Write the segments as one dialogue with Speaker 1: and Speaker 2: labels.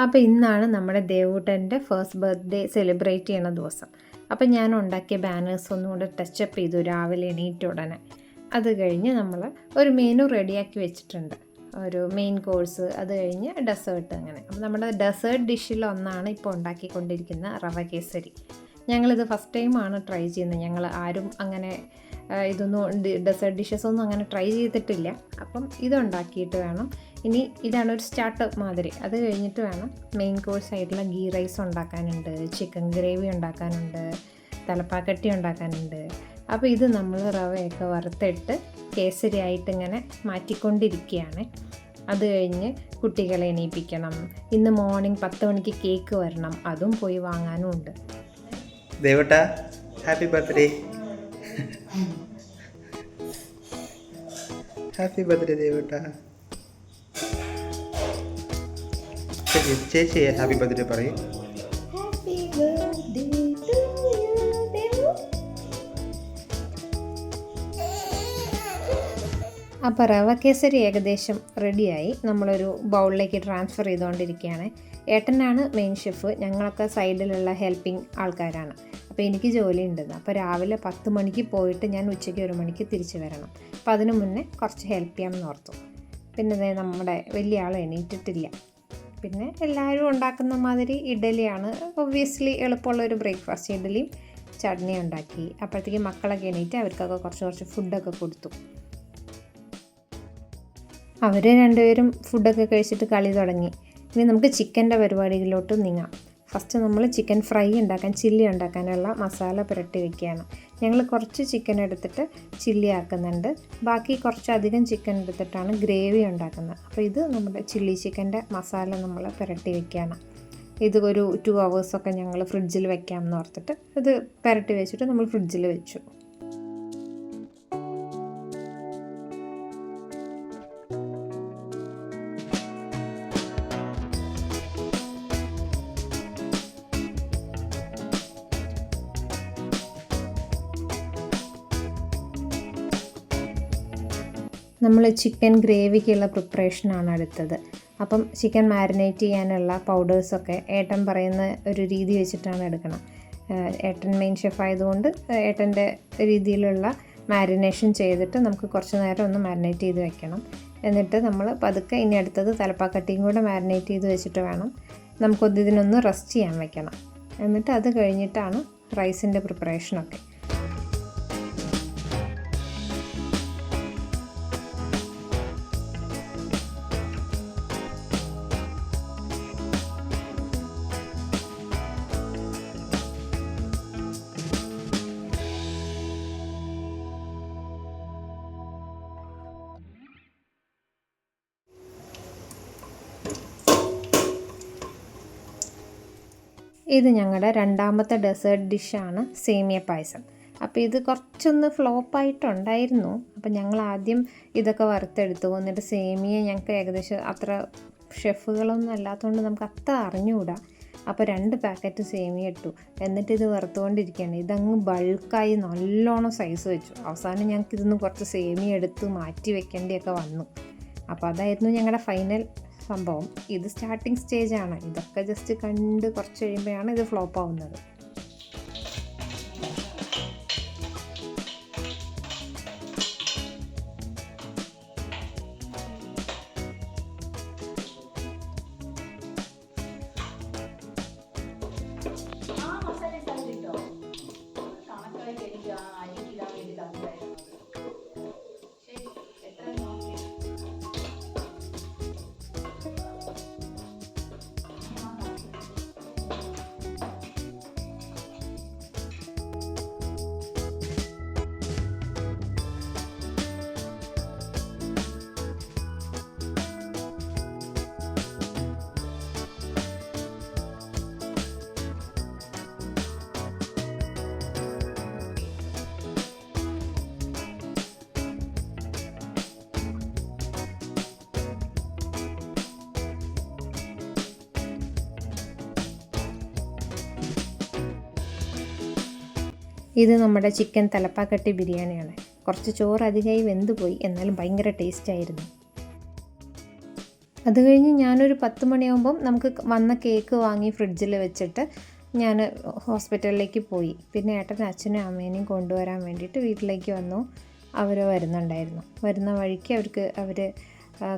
Speaker 1: അപ്പോൾ ഇന്നാണ് നമ്മുടെ ദേവൂട്ടൻ്റെ ഫസ്റ്റ് ബർത്ത്ഡേ സെലിബ്രേറ്റ് ചെയ്യണ ദിവസം. അപ്പോൾ ഞാൻ ഉണ്ടാക്കിയ ബാനേഴ്സ് ഒന്നും കൂടെ ടച്ചപ്പ് ചെയ്തു രാവിലെ എണീറ്റ ഉടനെ. അത് കഴിഞ്ഞ് നമ്മൾ ഒരു മെനു റെഡിയാക്കി വെച്ചിട്ടുണ്ട്, ഒരു മെയിൻ കോഴ്സ്, അത് കഴിഞ്ഞ് ഡെസേർട്ട്, അങ്ങനെ. അപ്പോൾ നമ്മുടെ ഡെസേർട്ട് ഡിഷിലൊന്നാണ് ഇപ്പോൾ ഉണ്ടാക്കിക്കൊണ്ടിരിക്കുന്ന റവ കേസരി. ഞങ്ങളിത് ഫസ്റ്റ് ടൈമാണ് ട്രൈ ചെയ്യുന്നത്. ഞങ്ങൾ ആരും അങ്ങനെ ഇതൊന്നും ഡെസേർട്ട് ഡിഷസ് ഒന്നും അങ്ങനെ ട്രൈ ചെയ്തിട്ടില്ല. അപ്പം ഇതുണ്ടാക്കിയിട്ട് വേണം, ഇനി ഇതാണ് ഒരു സ്റ്റാർട്ടപ്പ് മാതിരി. അത് കഴിഞ്ഞിട്ട് വേണം മെയിൻ കോഴ്സ് ആയിട്ടുള്ള ഗീ റൈസ് ഉണ്ടാക്കാനുണ്ട്, ചിക്കൻ ഗ്രേവി ഉണ്ടാക്കാനുണ്ട്, തലപ്പാക്കട്ടി ഉണ്ടാക്കാനുണ്ട്. അപ്പോൾ ഇത് നമ്മൾ റവയൊക്കെ വറുത്തിട്ട് കേസരി ആയിട്ട് ഇങ്ങനെ മാറ്റിക്കൊണ്ടിരിക്കുകയാണ്. അത് കഴിഞ്ഞ് കുട്ടികളെ എണീപ്പിക്കണം. ഇന്ന് മോർണിംഗ് 10 മണിക്ക് കേക്ക് വരണം, അതും പോയി വാങ്ങാനും ഉണ്ട്.
Speaker 2: ദേവട്ടാ, ഹാപ്പി ബർത്ത്ഡേ. ഹാപ്പി ബർത്ത്ഡേ ദേവട്ടാ. ചേച്ചി ഹാപ്പി ബർത്ത്ഡേ പറയും.
Speaker 1: അപ്പോൾ റവ കേസരി ഏകദേശം റെഡിയായി. നമ്മളൊരു ബൗളിലേക്ക് ട്രാൻസ്ഫർ ചെയ്തുകൊണ്ടിരിക്കുകയാണ്. ഏട്ടനാണ് മെയിൻ ഷെഫ്, ഞങ്ങളൊക്കെ സൈഡിലുള്ള ഹെൽപ്പിംഗ് ആൾക്കാരാണ്. അപ്പോൾ എനിക്ക് ജോലി ഉണ്ടെന്ന്. അപ്പോൾ രാവിലെ 10 മണിക്ക് പോയിട്ട് ഞാൻ ഉച്ചയ്ക്ക് 1 മണിക്ക് തിരിച്ച് വരണം. അപ്പോൾ അതിന് മുന്നേ കുറച്ച് ഹെൽപ്പ് ചെയ്യാമെന്ന് ഓർത്തു. പിന്നെ നമ്മുടെ വലിയ ആൾ എണീറ്റിട്ടില്ല. പിന്നെ എല്ലാവരും ഉണ്ടാക്കുന്ന മാതിരി ഇഡലിയാണ് ഒബ്വിയസ്ലി എളുപ്പമുള്ളൊരു ബ്രേക്ക്ഫാസ്റ്റ്. ഇഡലിയും ചട്നിയും ഉണ്ടാക്കി. അപ്പോഴത്തേക്ക് മക്കളൊക്കെ എണീറ്റ് അവർക്കൊക്കെ കുറച്ച് ഫുഡൊക്കെ കൊടുത്തു. അവർ രണ്ടുപേരും ഫുഡൊക്കെ കഴിച്ചിട്ട് കളി തുടങ്ങി. ഇനി നമുക്ക് ചിക്കൻ്റെ പരിപാടികളിലോട്ട് നീങ്ങാം. ഫസ്റ്റ് നമ്മൾ ചിക്കൻ ഫ്രൈ ഉണ്ടാക്കാൻ, ചില്ലി ഉണ്ടാക്കാനുള്ള മസാല പുരട്ടി വയ്ക്കുകയാണ്. ഞങ്ങൾ കുറച്ച് ചിക്കൻ എടുത്തിട്ട് ചില്ലി ആക്കുന്നുണ്ട്, ബാക്കി കുറച്ചധികം ചിക്കൻ എടുത്തിട്ടാണ് ഗ്രേവി ഉണ്ടാക്കുന്നത്. അപ്പോൾ ഇത് നമ്മുടെ ചില്ലി ചിക്കൻ്റെ മസാല നമ്മൾ പുരട്ടി വയ്ക്കുകയാണ്. ഇത് ഒരു 2 hours ഞങ്ങൾ ഫ്രിഡ്ജിൽ വെക്കാമെന്ന് ഓർത്തിട്ട് ഇത് പുരട്ടി വെച്ചിട്ട് നമ്മൾ ഫ്രിഡ്ജിൽ വെച്ചു. നമ്മൾ ചിക്കൻ ഗ്രേവിക്കുള്ള പ്രിപ്പറേഷനാണ് അടുത്തത്. അപ്പം ചിക്കൻ മാരിനേറ്റ് ചെയ്യാനുള്ള പൗഡേഴ്സൊക്കെ ഏട്ടൻ പറയുന്ന ഒരു രീതി വെച്ചിട്ടാണ് എടുക്കണം. ഏട്ടൻ മെയിൻ ഷെഫ് ആയതുകൊണ്ട് ഏട്ടൻ്റെ രീതിയിലുള്ള മാരിനേഷൻ ചെയ്തിട്ട് നമുക്ക് കുറച്ച് നേരം ഒന്ന് മാരിനേറ്റ് ചെയ്ത് വെക്കണം. എന്നിട്ട് നമ്മൾ പതുക്കെ ഇനി അടുത്തത് തലപ്പാക്കട്ടിയും കൂടെ മാരിനേറ്റ് ചെയ്ത് വെച്ചിട്ട് വേണം നമുക്കൊന്നിതിനൊന്ന് റെസ്റ്റ് ചെയ്യാൻ വെക്കണം. എന്നിട്ട് അത് കഴിഞ്ഞിട്ടാണ് റൈസിൻ്റെ പ്രിപ്പറേഷനൊക്കെ. ഇത് ഞങ്ങളുടെ രണ്ടാമത്തെ ഡെസേർട്ട് ഡിഷാണ് സേമിയ പായസം. അപ്പോൾ ഇത് കുറച്ചൊന്ന് ഫ്ലോപ്പായിട്ടുണ്ടായിരുന്നു. അപ്പോൾ ഞങ്ങൾ ആദ്യം ഇതൊക്കെ വറുത്തെടുത്തു. എന്നിട്ട് സേമിയ ഞങ്ങൾക്ക് ഏകദേശം അത്ര ഷെഫുകളൊന്നും അല്ലാത്തതുകൊണ്ട് നമുക്ക് അത്ര അറിഞ്ഞുകൂടാ. അപ്പോൾ 2 പാക്കറ്റ് സേമിയ ഇട്ടു. എന്നിട്ട് ഇത് വറുത്തുകൊണ്ടിരിക്കുകയാണ്. ഇതങ്ങ് ബൾക്കായി നല്ലോണം സൈസ് വെച്ചു. അവസാനം ഞങ്ങൾക്ക് ഇതിന്ന് കുറച്ച് സേമിയ എടുത്ത് മാറ്റി വെക്കേണ്ടിയൊക്കെ വന്നു. അപ്പോൾ അതായിരുന്നു ഞങ്ങളുടെ ഫൈനൽ സംഭവം. ഇത് സ്റ്റാർട്ടിങ് സ്റ്റേജാണ്. ഇതൊക്കെ ജസ്റ്റ് കണ്ട് കുറച്ച് കഴിയുമ്പോഴാണ് ഇത് ഫ്ലോപ്പ് ആവുന്നത്. ഇത് നമ്മുടെ ചിക്കൻ തലപ്പാക്കട്ടി ബിരിയാണിയാണ്. കുറച്ച് ചോറ് അധികമായി വെന്ത് പോയി, എന്നാലും ഭയങ്കര ടേസ്റ്റായിരുന്നു. അത് കഴിഞ്ഞ് ഞാനൊരു 10 മണിയാകുമ്പം നമുക്ക് വന്ന കേക്ക് വാങ്ങി ഫ്രിഡ്ജിൽ വെച്ചിട്ട് ഞാൻ ഹോസ്പിറ്റലിലേക്ക് പോയി. പിന്നെ ഏട്ടനും അച്ഛനും അമ്മേനെയും കൊണ്ടുവരാൻ വേണ്ടിയിട്ട് വീട്ടിലേക്ക് വന്നു. അവർ വരുന്നുണ്ടായിരുന്നു. വരുന്ന വഴിക്ക് അവർ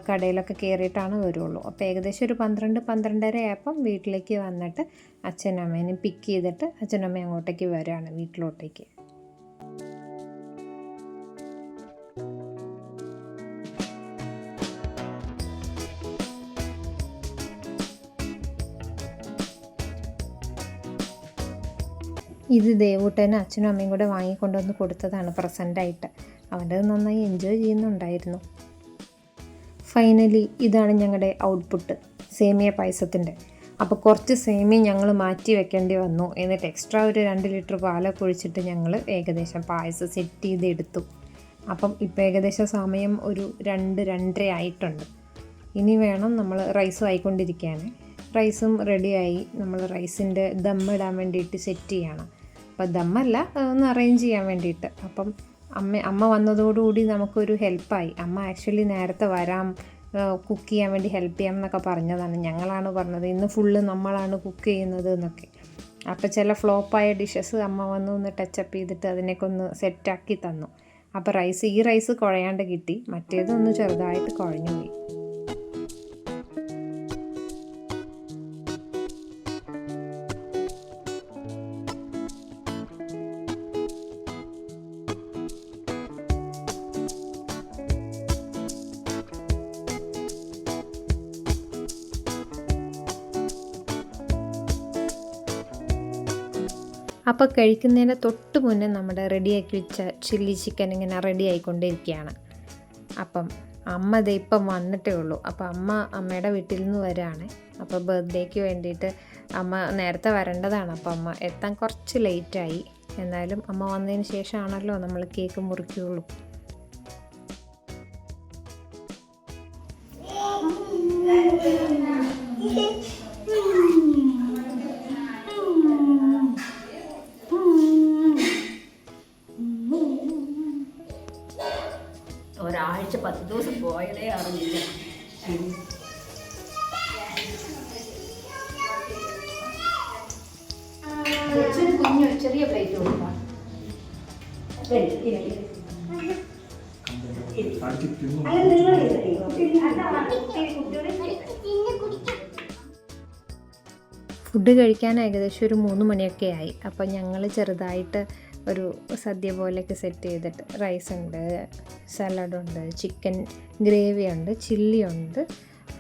Speaker 1: കടയിലൊക്കെ കയറിയിട്ടാണ് വരുള്ളൂ. അപ്പോൾ ഏകദേശം ഒരു 12-12:30 ആയപ്പം വീട്ടിലേക്ക് വന്നിട്ട് അച്ഛനും അമ്മേനെയും പിക്ക് ചെയ്തിട്ട് അച്ഛനും അമ്മയും അങ്ങോട്ടേക്ക് വരികയാണ്, വീട്ടിലോട്ടേക്ക്. ഇത് ദേവൂട്ടന് അച്ഛനും അമ്മയും കൂടെ വാങ്ങിക്കൊണ്ടുവന്ന് കൊടുത്തതാണ് പ്രസൻ്റായിട്ട്. അവൻ്റെ നന്നായി എൻജോയ് ചെയ്യുന്നുണ്ടായിരുന്നു. ഫൈനലി ഇതാണ് ഞങ്ങളുടെ ഔട്ട്പുട്ട്, സേമിയ പായസത്തിൻ്റെ. അപ്പോൾ കുറച്ച് സേമിയ ഞങ്ങൾ മാറ്റി വെക്കേണ്ടി വന്നു. എന്നിട്ട് എക്സ്ട്രാ ഒരു 2 ലിറ്റർ പാലൊക്കെ ഒഴിച്ചിട്ട് ഞങ്ങൾ ഏകദേശം പായസം സെറ്റ് ചെയ്തെടുത്തു. അപ്പം ഇപ്പോൾ ഏകദേശം സമയം ഒരു 2-2:30 ആയിട്ടുണ്ട്. ഇനി വേണം നമ്മൾ റൈസും ആയിക്കൊണ്ടിരിക്കുകയാണ്. റൈസും റെഡിയായി. നമ്മൾ റൈസിൻ്റെ ദമ്മിടാൻ വേണ്ടിയിട്ട് സെറ്റ് ചെയ്യണം. അപ്പോൾ ദമ്മല്ല, ഒന്ന് അറേഞ്ച് ചെയ്യാൻ വേണ്ടിയിട്ട്. അപ്പം അമ്മ വന്നതോടുകൂടി നമുക്കൊരു ഹെൽപ്പായി. അമ്മ ആക്ച്വലി നേരത്തെ വരാം, കുക്ക് ചെയ്യാൻ വേണ്ടി ഹെൽപ്പ് ചെയ്യാം എന്നൊക്കെ പറഞ്ഞതാണ്. ഞങ്ങളാണ് പറഞ്ഞത് ഇന്ന് ഫുള്ള് നമ്മളാണ് കുക്ക് ചെയ്യുന്നത് എന്നൊക്കെ. അപ്പോൾ ചില ഫ്ലോപ്പായ ഡിഷസ് അമ്മ വന്ന് ഒന്ന് ടച്ചപ്പ് ചെയ്തിട്ട് അതിനൊക്കെ ഒന്ന് സെറ്റാക്കി തന്നു. അപ്പോൾ ഈ റൈസ് കുഴയാണ്ട് കിട്ടി, മറ്റേതൊന്ന് ചെറുതായിട്ട് കുഴഞ്ഞു പോയി. അപ്പോൾ കഴിക്കുന്നതിന് തൊട്ട് മുന്നേ നമ്മുടെ റെഡിയാക്കി വെച്ച ചില്ലി ചിക്കൻ ഇങ്ങനെ റെഡി ആയിക്കൊണ്ടിരിക്കുകയാണ്. അപ്പം അമ്മ ദേ ഇപ്പം വന്നിട്ടേ ഉള്ളൂ. അപ്പോൾ അമ്മയുടെ വീട്ടിൽ നിന്ന് വരികയാണ്. അപ്പോൾ ബർത്ത്ഡേക്ക് വേണ്ടിയിട്ട് അമ്മ നേരത്തെ വരേണ്ടതാണ്. അപ്പോൾ അമ്മ എത്താൻ കുറച്ച് ലേറ്റായി. എന്നാലും അമ്മ വന്നതിന് ശേഷമാണല്ലോ നമ്മൾ കേക്ക് മുറിക്കുകയുള്ളൂ.
Speaker 3: ഒരാഴ്ച 10 ദിവസം പോയതേ അറിഞ്ഞില്ല. കുഞ്ഞു ചെറിയ പ്ലേറ്റ് കൊടുക്കാം.
Speaker 1: ഫുഡ് കഴിക്കാൻ ഏകദേശം ഒരു 3 മണിയൊക്കെ ആയി. അപ്പോൾ ഞങ്ങൾ ചെറുതായിട്ട് ഒരു സദ്യ പോലെയൊക്കെ സെറ്റ് ചെയ്തിട്ട് റൈസ് ഉണ്ട്, സലാഡുണ്ട്, ചിക്കൻ ഗ്രേവി ഉണ്ട്, ചില്ലി ഉണ്ട്,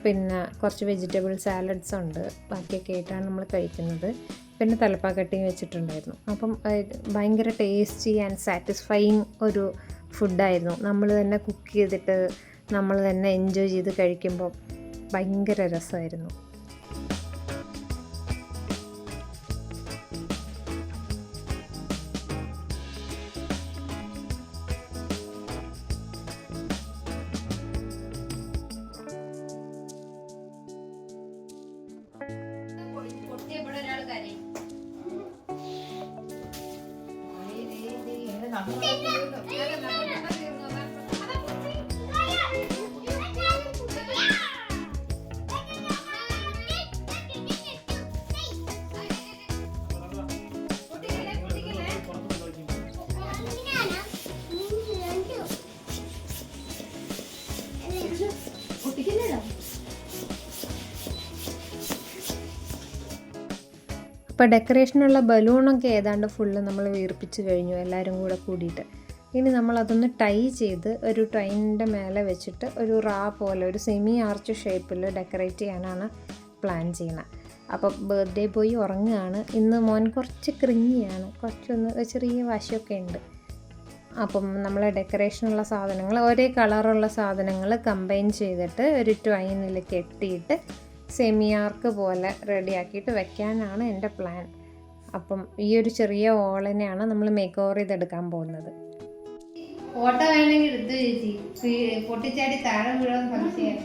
Speaker 1: പിന്നെ കുറച്ച് വെജിറ്റബിൾ സാലഡ്സ് ഉണ്ട്. ബാക്കിയൊക്കെ ആയിട്ടാണ് നമ്മൾ കഴിക്കുന്നത്. പിന്നെ തലപ്പാക്കട്ടിയും വെച്ചിട്ടുണ്ടായിരുന്നു. അപ്പം ഭയങ്കര ടേസ്റ്റി ആൻഡ് സാറ്റിസ്ഫൈയിങ് ഒരു ഫുഡായിരുന്നു. നമ്മൾ തന്നെ കുക്ക് ചെയ്തിട്ട് നമ്മൾ തന്നെ എൻജോയ് ചെയ്ത് കഴിക്കുമ്പോൾ ഭയങ്കര രസമായിരുന്നു. അപ്പോൾ ഡെക്കറേഷനുള്ള ബലൂണൊക്കെ ഏതാണ്ട് ഫുള്ള് നമ്മൾ വീർപ്പിച്ച് കഴിഞ്ഞു എല്ലാവരും കൂടെ കൂടിയിട്ട്. ഇനി നമ്മളതൊന്ന് ടൈ ചെയ്ത് ഒരു ട്രെയിനിൻ്റെ മേലെ വെച്ചിട്ട് ഒരു പോലെ ഒരു സെമി ആർച്ച് ഷേപ്പിൽ ഡെക്കറേറ്റ് ചെയ്യാനാണ് പ്ലാൻ ചെയ്യുന്നത്. അപ്പോൾ ബർത്ത്ഡേ ബോയ് ഉറങ്ങുകയാണ്. ഇന്ന് മോൻ കുറച്ച് ക്രിങ്ങിയാണ്, കുറച്ചൊന്ന് ചെറിയ വാശിയൊക്കെ ഉണ്ട്. അപ്പം നമ്മൾ ഡെക്കറേഷനുള്ള സാധനങ്ങൾ ഒരേ കളറുള്ള സാധനങ്ങൾ കമ്പൈൻ ചെയ്തിട്ട് ഒരു ട്വൈനിൽ കെട്ടിയിട്ട് സെമി ആർക്ക് പോലെ റെഡിയാക്കിയിട്ട് വെക്കാനാണ് എൻ്റെ പ്ലാൻ. അപ്പം ഈ ഒരു ചെറിയ ഓളിനെയാണ് നമ്മൾ മേക്ക് ഓവർ ചെയ്തെടുക്കാൻ പോകുന്നത്. ഫോട്ടോ വേണമെങ്കിൽ എടുത്തു ചേച്ചി, പൊട്ടിച്ചാടി താഴെ വീഴാൻ സംശയം.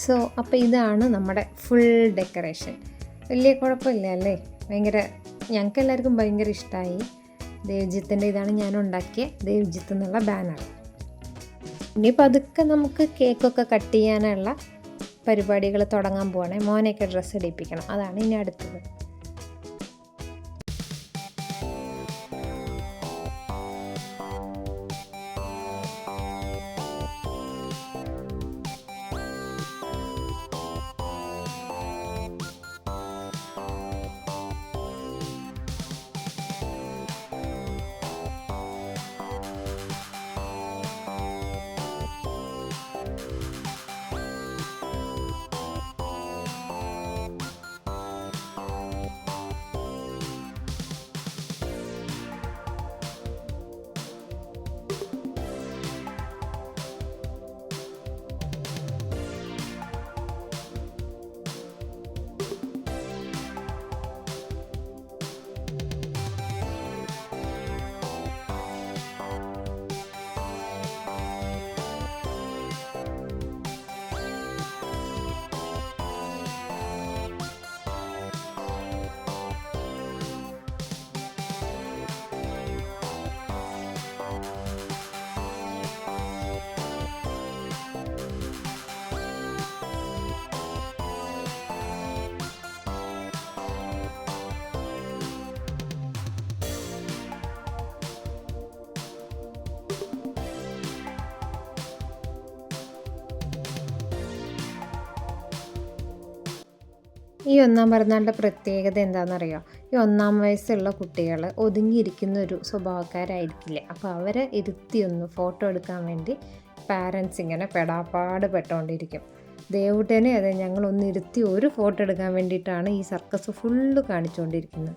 Speaker 1: സോ അപ്പോൾ ഇതാണ് നമ്മുടെ ഫുൾ ഡെക്കറേഷൻ. വലിയ കുഴപ്പമില്ല അല്ലേ? ഭയങ്കര ഞങ്ങൾക്ക് എല്ലാവർക്കും ഭയങ്കര ഇഷ്ടമായി. ദേവ്ജിത്തിൻ്റെ ഇതാണ് ഞാൻ ഉണ്ടാക്കിയ ദേവ്ജിത്ത് എന്നുള്ള ബാനർ. ഇനി പതുക്കെ നമുക്ക് കേക്കൊക്കെ കട്ട് ചെയ്യാനുള്ള പരിപാടികൾ തുടങ്ങാൻ പോവാണേ. മോനെയൊക്കെ ഡ്രസ്സ് ഇടിപ്പിക്കണം, അതാണ് ഇനി അടുത്തത്. ഈ ഒന്നാം പിറന്നാളിൻ്റെ പ്രത്യേകത എന്താണെന്നറിയോ? ഈ 1-ാം വയസ്സുള്ള കുട്ടികൾ ഒതുങ്ങിയിരിക്കുന്ന ഒരു സ്വഭാവക്കാരായിരിക്കില്ലേ. അപ്പോൾ അവരെ ഇരുത്തിയൊന്ന് ഫോട്ടോ എടുക്കാൻ വേണ്ടി പാരൻസ് ഇങ്ങനെ പെടാപ്പാട് പെട്ടുകൊണ്ടിരിക്കും. ദേവുട്ടനെ അതെ ഞങ്ങളൊന്ന് ഇരുത്തി ഒരു ഫോട്ടോ എടുക്കാൻ വേണ്ടിയിട്ടാണ് ഈ സർക്കസ് ഫുള്ള് കാണിച്ചുകൊണ്ടിരിക്കുന്നത്.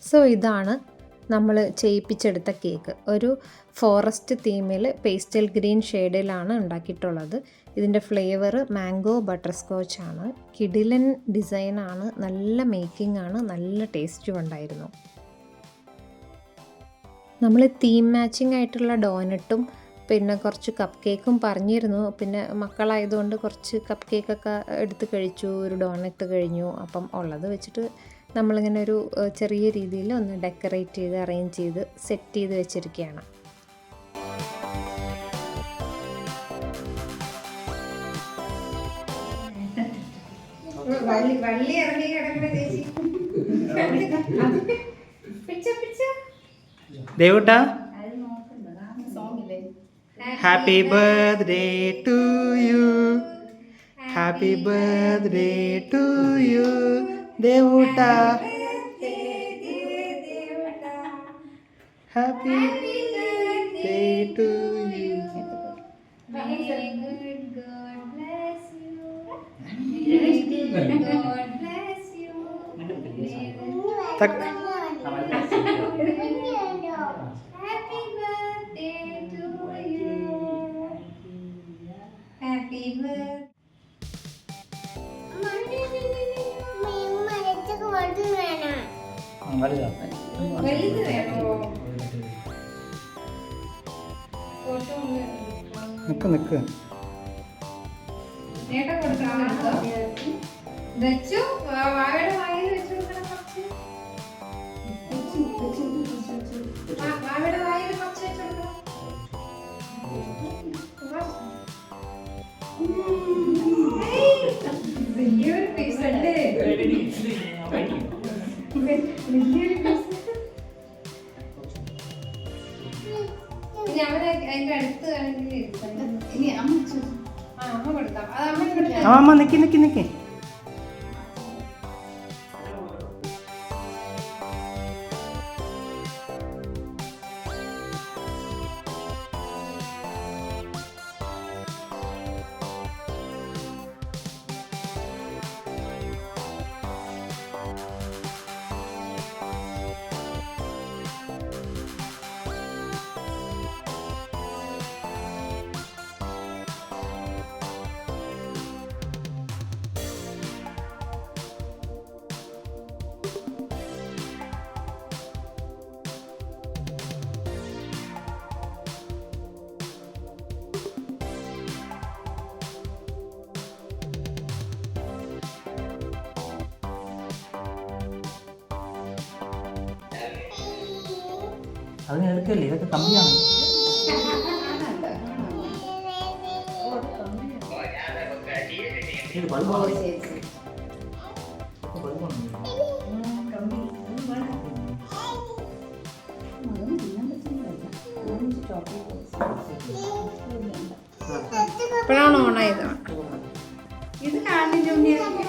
Speaker 1: സോ ഇതാണ് നമ്മൾ ചെയ്യിപ്പിച്ചെടുത്ത കേക്ക്. ഒരു ഫോറസ്റ്റ് തീമിൽ പേസ്റ്റൽ ഗ്രീൻ ഷെയ്ഡിലാണ് ഉണ്ടാക്കിയിട്ടുള്ളത്. ഇതിൻ്റെ ഫ്ലേവർ മാംഗോ ബട്ടർ സ്കോച്ച് ആണ്. കിഡിലൻ ഡിസൈനാണ്, നല്ല മേക്കിംഗ് ആണ്, നല്ല ടേസ്റ്റും ഉണ്ടായിരുന്നു. നമ്മൾ തീം മാച്ചിങ് ആയിട്ടുള്ള ഡോനട്ടും പിന്നെ കുറച്ച് കപ്പ് കേക്കും പറഞ്ഞിരുന്നു. പിന്നെ മക്കളായതുകൊണ്ട് കുറച്ച് കപ്പ് കേക്കൊക്കെ എടുത്ത് കഴിച്ചു, ഒരു ഡോണറ്റ് കഴിഞ്ഞു. അപ്പം ഉള്ളത് വെച്ചിട്ട് നമ്മളിങ്ങനെ ഒരു ചെറിയ രീതിയിൽ ഒന്ന് ഡെക്കറേറ്റ് ചെയ്ത് അറേഞ്ച് ചെയ്ത് സെറ്റ് ചെയ്ത് വെച്ചിരിക്കുകയാണ്.
Speaker 2: ദേവുട്ടാ, happy birthday to you, happy birthday to you ദേവുട്ടാ, ഹാപ്പി ബർത്ത്ഡേ ടു യു. തക് നിക്ക് നിക്ക്
Speaker 1: വെച്ചു വാഴയുടെ വായിൽ വെച്ചു കൊടുക്കണം കുറച്ച്. വലിയൊരു പീസ് അല്ലേ? വലിയൊരു പീസ്. ഇനി അവരെ അതിന്റെ അടുത്ത് ആണെങ്കിൽ
Speaker 3: ഇനി അമ്മ
Speaker 1: അമ്മ കൊടുക്കാം. അത് അമ്മ കൊടുക്കാം.
Speaker 2: അമ്മ നിക്ക് അതിന് എടുക്കല്ലേ, ഇതൊക്കെ കമ്മിയാണ്. ഇത് ബൾബാണ്.
Speaker 1: ഇപ്പോഴാണ് ഓണായത്. ഇത് കാണില്ല ഉണ്ണിയൊക്കെ.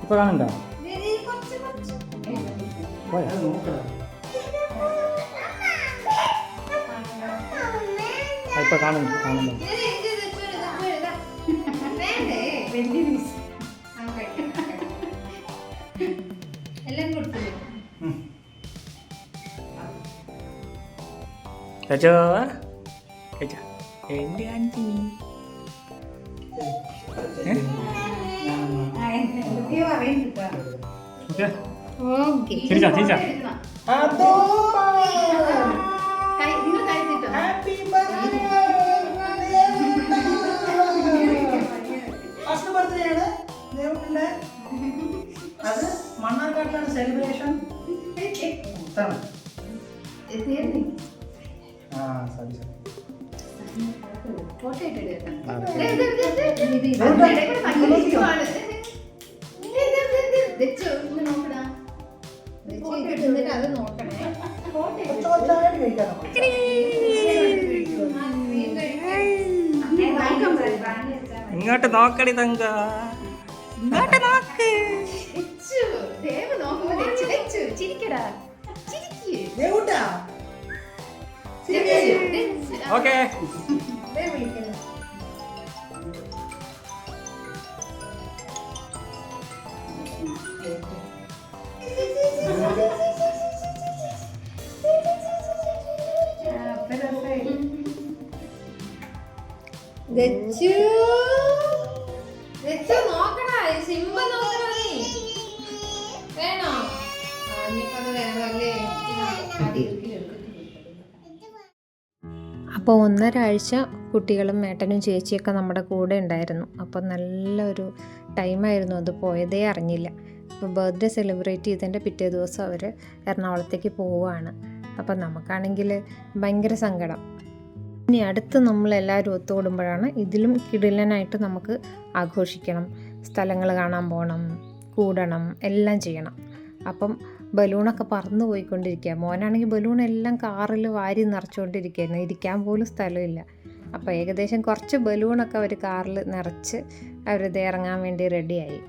Speaker 2: ഇപ്പൊ കാണണ്ടോ? ഇപ്പൊ കാണുന്നു.
Speaker 1: എല്ലാം കൊടുത്തില്ലേ?
Speaker 2: എന്റെ ആന്റി അത് മണ്ണാർക്കാട്ടിലാണ് സെലിബ്രേഷൻ.
Speaker 3: ഫോട്ടോ ഇട്ടിട്ട്
Speaker 1: അത് നോക്കണേ.
Speaker 2: ഇങ്ങോട്ട് നോക്കടി തങ്ക, ഇങ്ങോട്ട് നോക്ക്.
Speaker 3: ചിരിക്കടാ
Speaker 2: ഓക്കെ
Speaker 1: നോക്കണ സിംബ നോക്കണ നീ വേണോ? ഇനിയിപ്പത് വേണമല്ലേ? അപ്പോൾ 1.5 ആഴ്ച കുട്ടികളും മേട്ടനും ചേച്ചിയൊക്കെ നമ്മുടെ കൂടെ ഉണ്ടായിരുന്നു. അപ്പോൾ നല്ലൊരു ടൈമായിരുന്നു, അത് പോയതേ അറിഞ്ഞില്ല. അപ്പോൾ ബർത്ത്ഡേ സെലിബ്രേറ്റ് ചെയ്തതിൻ്റെ പിറ്റേ ദിവസം അവർ എറണാകുളത്തേക്ക് പോവുകയാണ്. അപ്പോൾ നമുക്കാണെങ്കിൽ ഭയങ്കര സങ്കടം. ഇനി അടുത്ത് നമ്മളെല്ലാവരും ഒത്തുകൂടുമ്പോഴാണ് ഇതിലും കിടിലനായിട്ട് നമുക്ക് ആഘോഷിക്കണം, സ്ഥലങ്ങൾ കാണാൻ പോകണം, കൂടണം, എല്ലാം ചെയ്യണം. അപ്പം ബലൂണൊക്കെ പറന്നു പോയിക്കൊണ്ടിരിക്കുക. മോനാണെങ്കിൽ ബലൂണെല്ലാം കാറിൽ വാരി നിറച്ചുകൊണ്ടിരിക്കുകയായിരുന്നു, ഇരിക്കാൻ പോലും സ്ഥലമില്ല. അപ്പോൾ ഏകദേശം കുറച്ച് ബലൂണൊക്കെ അവർ കാറിൽ നിറച്ച് അവരിത് ഇറങ്ങാൻ വേണ്ടി റെഡിയായി.